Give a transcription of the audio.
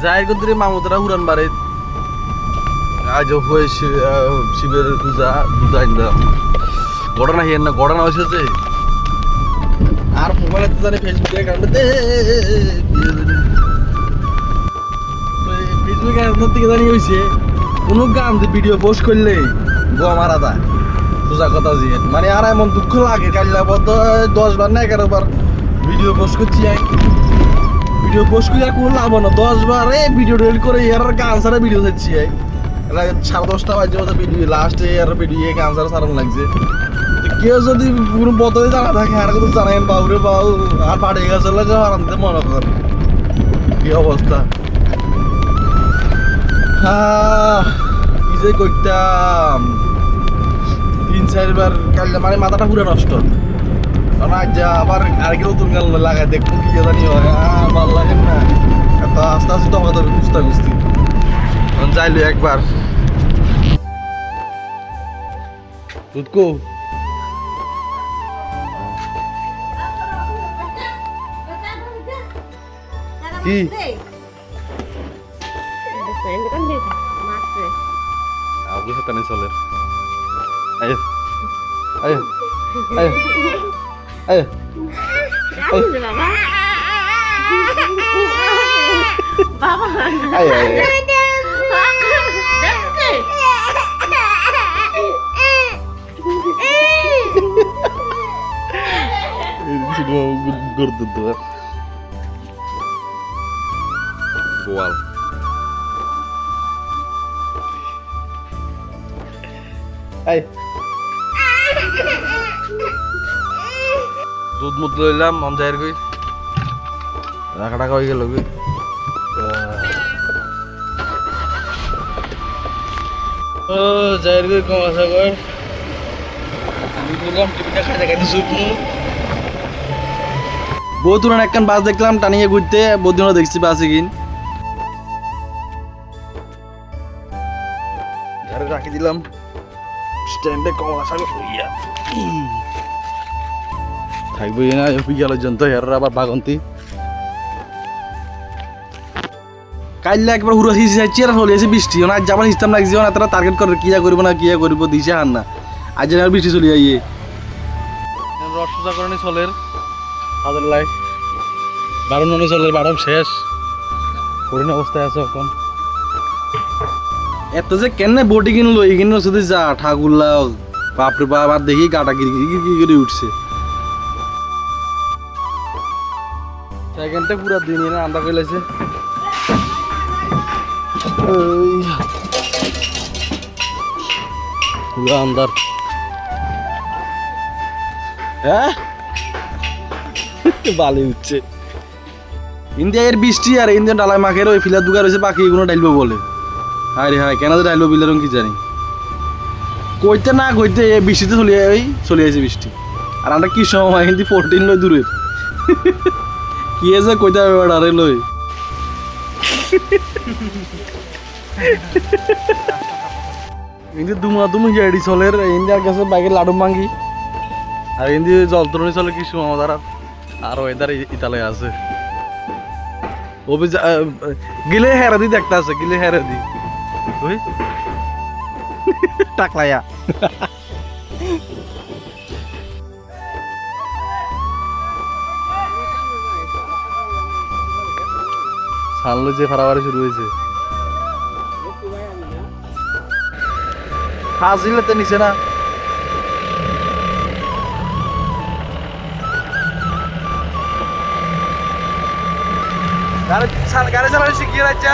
জাহির করতে মামুদরা উড়ান বাড়ি আজ হয়ে শিবের পূজা দুধ আনলাম ঘটনা হিয়ার না ঘটনা হয়েছে যে আর মোবাইলে তো জানি ফেসবুকে কারণে ফেসবুকে আপনার থেকে জানি হয়েছে কোনো গান ভিডিও পোস্ট করলে গোয়া মারা যায় সোজা কথা যে মানে আর এমন দুঃখ লাগে কাল্লা বদ্ধ 10 বার না 11 বার ভিডিও পোস্ট করছি ভিডিও পোস্ট করে কোনো লাভ না 10 বার ভিডিও ডিলিট করে এর গান ছাড়া ভিডিও ছাড়ছি 10:30 বাজে মতো ভিডিও লাস্টে এর ভিডিও গান ছাড়া সারান লাগছে কেউ যদি পুরো বদলে জানা থাকে আর কোনো জানাই বাবুরে বাবু আর পাড়ে গেছে লাগে আরামতে মনে কর কি অবস্থা কি যে করতাম 3-4 বার কাল মানে মাথাটা পুরো নষ্ট কারণ আজ আবার আরেক নতুন গান লাগাই দেখবো কি জানি হয় ভালো লাগে না এত আস্তে আস্তে দমা দমে কুস্তা কুস্তি যাইলো একবার দুধকো কি aku setan soler ayo ayo ayo ayo ayo ayo ini semua gurdu goal Ay. দুধ মুধ লইলাম মন যাইর কই রাখা টাকা হয়ে গেল কই ও যাইর কই কম আসা কই দুধলাম টিভিটা খাই দেখাই দিছু বহুদিন একখান বাস দেখলাম টানিয়ে ঘুরতে বহুদিনও দেখছি বাসে কিন ঘরে রাখি দিলাম স্ট্যান্ডে কমলা শাক হইয়া থাকবে না বিকাল পর্যন্ত হেরার আবার বাগন্তি কাইলে একবার হুড়ো হিসেবে আর হলে বৃষ্টি আজ যাবার সিস্টেম লাগছে না তারা টার্গেট করে কিয়া করবো না কিয়া করবো দিছে হার না আজ আর বৃষ্টি চলে যাইয়ে রস সোজা করে নি চলের তাদের লাই বারণ মনে চলের বারণ শেষ কঠিন অবস্থায় আছে এখন এত যে কেনে বটি কিনলো এই কিনলো শুধু যা ঠাকুরলা বাপরে বাপ আর দেখি গাটা গিরি করে উঠছে সেকেন্ডটা পুরা দিন না আন্দা কইলাছে পুরা আন্দার হ্যাঁ বালি উঠছে ইন্ডিয়ার বৃষ্টি আর ইন্ডিয়ান ডালাই মাখের ওই ফিলার দুগা রয়েছে বাকি এগুলো ডাইলবো বলে হায় রে হায় কেন ডাইলবো বিলের কি জানি কইতে না কইতে এই বৃষ্টিতে চলে আসে বৃষ্টি আর আমরা কি সময় কিন্তু 14 লই দূরের কি আছে কইতে হবে আরে লই ইন্দি দুমা গাড়ি চলের ইন্ডিয়ার কাছে বাইকের লাডু মাঙ্গি আর ইন্দি জলতরণী চলে কি সময় আমাদের আর ওয়েদার ইতালে আছে গিলে হেরা দি দেখতে আছে গিলে হেরা দি ওই টাকলায়া সানলো যে ফারাবারে শুরু হয়েছে হাজিলে তো নিচে না গাড়ি চালানো শিখিয়ে রাখছা